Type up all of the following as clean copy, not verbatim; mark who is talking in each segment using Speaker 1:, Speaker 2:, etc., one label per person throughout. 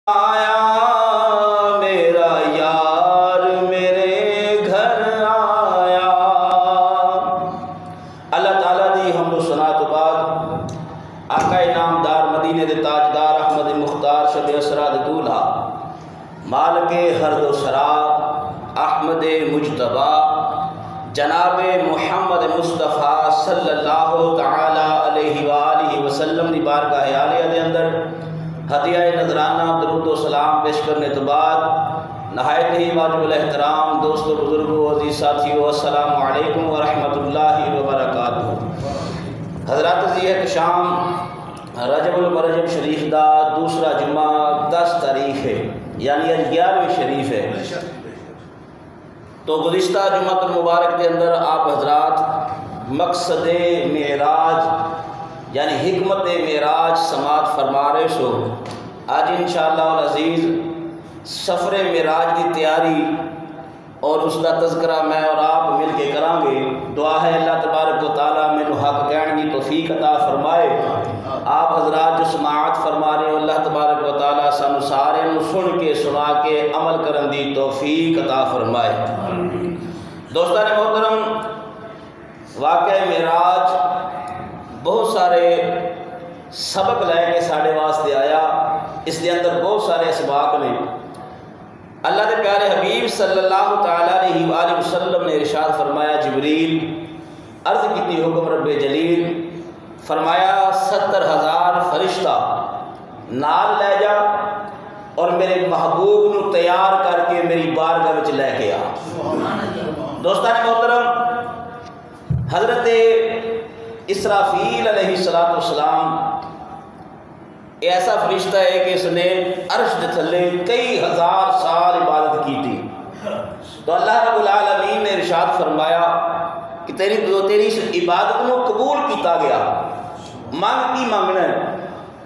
Speaker 1: آیا میرا یار میرے گھر آیا۔ اللہ تعالیٰ دی حمد و ثنا تو بعد آقا انعامدار مدینے دے تاجدار احمد مختار شب اسرا دے دولہا مالک ہرد و سرا احمد مجتبی جناب محمد مصطفیٰ صلی اللہ تعالی علیہ وآلہ وسلم دی بارگاہ عالیہ دے اندر ہدیہ نذرانہ درود و سلام پیش کرنے تو بعد نہایت ہی واجب الاحترام دوستو بزرگو عزیز ساتھیو السلام علیکم ورحمۃ اللہ وبرکاتہ۔ حضرات ذی شام رجب المرجب شریف دا دوسرا جمعہ 10 تاریخ ہے، یعنی 11ویں شریف ہے۔ تو گزشتہ جمعۃ المبارک کے اندر آپ حضرات مقصد معراج یعنی حکمت معراج سماعت فرما رہے سو۔ آج انشاءاللہ العزیز سفر معراج کی تیاری اور اس کا تذکرہ میں اور آپ مل کے کریں گے۔ دعا ہے اللہ تبارک و تعالیٰ مینوں حق کہنے کی توفیق عطا فرمائے۔ آپ حضرات جو سماعت فرما رہے ہو اللہ تبارک و تعالیٰ سانو سارے نو سن کے سنا کے عمل کرن دی توفیق عطا فرمائے۔ دوستان محترم، واقعہ معراج بہت سارے سبق لے کے ساڑھے واسطے آیا، اس دے اندر بہت سارے اسباق نے۔ اللہ کے پیارے حبیب صلی اللہ تعالیٰ علیہ وآلہ وسلم نے ارشاد فرمایا، جبریل عرض کی حکم رب جلیل فرمایا 70,000 فرشتہ نال لے جا اور میرے محبوب نو تیار کر کے میری بارگاہ وچ لے کے آ۔ دوستان محترم، حضرت اسرافیل علیہ السلام ایسا فرشتہ ہے کہ اس نے عرش دے تھلے کئی ہزار سال عبادت کی تھی۔ تو اللہ رب العالمین نے ارشاد فرمایا کہ تیری اس عبادت کو قبول کیتا گیا، مانگ کی مانگنا ہے۔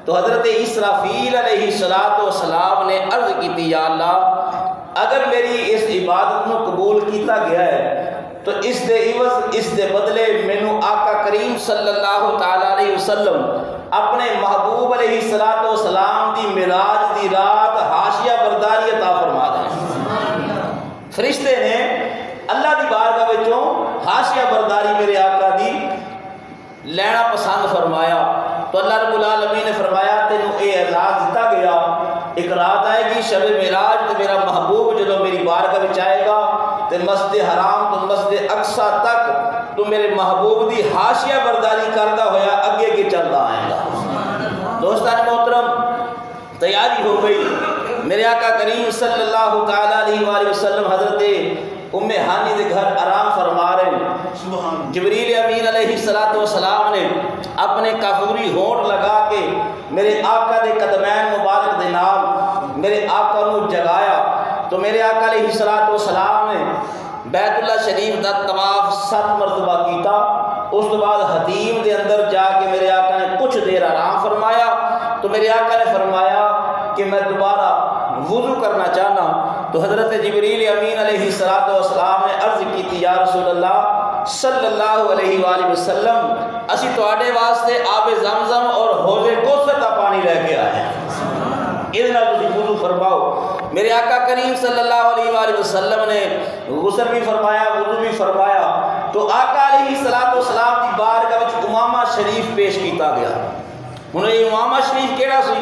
Speaker 1: تو حضرت اسرافیل علیہ السلام نے عرض کی تھی، یا اللہ اگر میری اس عبادت کو قبول کیتا گیا ہے تو اس دے عوض اس دے بدلے مینوں آقا کریم صلی اللہ تعالیٰ علیہ وسلم اپنے محبوب علیہ السلام دی معراج دی رات حاشیہ برداری عطا فرما دیں۔ فرشتے نے اللہ دی بارگاہ وچوں حاشیہ برداری میرے آقا دی لینا پسند فرمایا۔ تو اللہ رب العالمین نے فرمایا تینوں اے اعزاز دیتا گیا، ایک رات آئے گی شب معراج تے میرا محبوب جدو میری بارگاہ وچ آئے گا تے مسجد حرام تو مسجد اقصی تک تو میرے محبوب دی حاشیہ برداری کردا ہویا اگے کے چلدا آئے گا۔ دوستان محترم، تیاری ہو گئی۔ میرے آقا کریم صلی اللہ تعالیٰ علیہ وآلہ وسلم حضرت ام ہانی دے گھر آرام فرما رہے ہیں۔ جبریل امین علیہ السلام نے اپنے کافوری ہونٹ لگا کے میرے آقا دے قدمین مبارک دے نام میرے آقا نو جگایا۔ تو میرے آقا علیہ السلام نے بیت اللہ شریف دا طواف 7 مرتبہ کیتا۔ اس کے بعد حتیم دے اندر جا کے میرے آقا نے کچھ دیر آرام فرمایا۔ تو میرے آقا نے فرمایا کہ میں دوبارہ وضو کرنا چاہنا۔ تو حضرت جبریل امین علیہ السلام نے عرض کی تھی، یا رسول اللہ صلی اللہ علیہ وآلہ وسلم اسی تواڈے واسطے آب زمزم اور حوض کوثر دا پانی لے کے آئے ہیں، ادھر تسی وضو فرماؤ۔ میرے آقا کریم صلی اللہ علیہ وآلہ وسلم نے غسل بھی فرمایا، وضو بھی فرمایا۔ تو آقا علیہ السلام کی بارگاہ وچ امامہ شریف پیش کیتا گیا۔ ہن یہ امامہ شریف کیڑا سی؟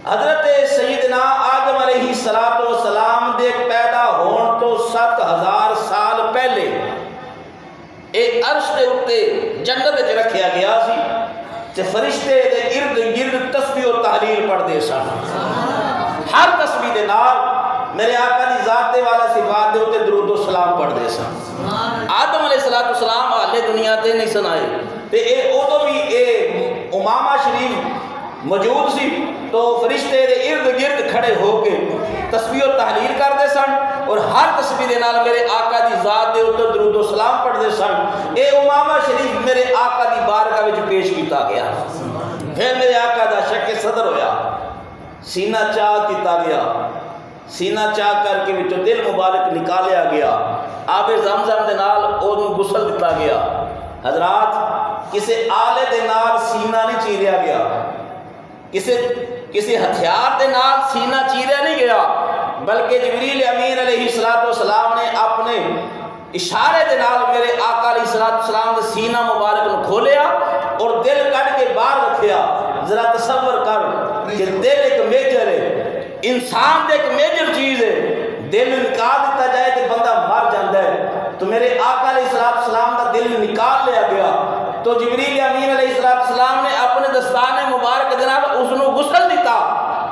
Speaker 1: حضرت سیدنا آدم علیہ السلام دے پیدا ہون تو 7,000 سال پہلے ایک عرش دے اوتے جنت وچ رکھیا گیا سی تے فرشتے دے ارد گرد تسبیح و تحلیل پڑھدے سن۔ ہر تسبیح دے نال میرے آقا دی ذات والا صفات دے اوتے درود و سلام پڑھدے سن۔ آدم علیہ السلام حالے دنیا تے نہیں سن آئے تے اے اودوں بھی اے امامہ شریف موجود سی۔ تو فرشتے دے ارد گرد کھڑے ہو کے تسبیح و تحلیل کرتے سن اور ہر تسبیح دے نال میرے آقا دی ذات دے اوتے درود و سلام پڑھتے سن۔ اے امامہ شریف میرے آقا دی بارگاہ وچ پیش کیتا گیا۔ پھر میرے آقا دا شک صدر ہویا، سینہ چاک کیتا گیا، سینہ چاک کر کے وچوں دل مبارک نکالیا گیا، آب زمزم دے نال اودوں غسل دتا گیا۔ حضرات کسے آلے دے نال سینہ نہیں چیریا گیا، کسے کسی ہتھیار دے نال سینہ چیریا نہیں گیا، بلکہ جبریل امین علیہ السلام نے اپنے اشارے دے نال میرے آقا علیہ السلام دے سینہ مبارک نو کھولیا اور دل کٹ کے باہر رکھیا۔ ذرا تصور کر کہ دل ایک میجر ہے، انسان دے ایک میجر چیز ہے، دل نکال دیتا جائے تو بندہ مر جاندہ ہے، تو میرے آقا علیہ السلام کا دل نکال لیا گیا۔ تو جبریل امین علیہ السلام نے اپنے دستان مبارک جناب اس نو غسل دیتا،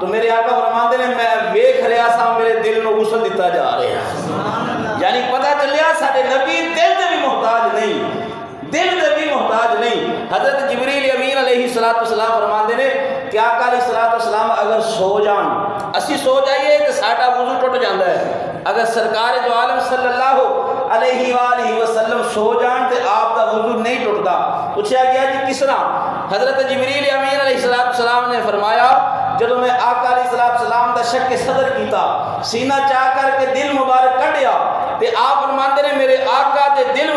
Speaker 1: تو میرے آقا فرماندے نے میں ویکھ رہا سا میرے دل نو غسل دیتا جا رہے ہیں، یعنی پتہ چلیا ساڈے نبی دل دے بھی محتاج نہیں، دل دے بھی محتاج نہیں۔ حضرت جبریل امین علیہ السلام فرماندے نے کہ آقا علیہ السلام اگر سو جان، اسی سو جائیے تو ساڈا وضو ٹوٹ جاندہ ہے، اگر سرکار جو عالم صلی اللہ علیہ وآلہ وسلم سو جان تو آپ کا وضو نہیں ٹوٹتا۔ پوچھا گیا جی کس طرح؟ حضرت جبریل امین علیہ السلام نے فرمایا جب میں آقا علیہ السلام دا شک صدر کیتا، سینہ چاہ کر کے دل مبارک کٹیا، تے آپ فرماندے نے میرے آقا دے دل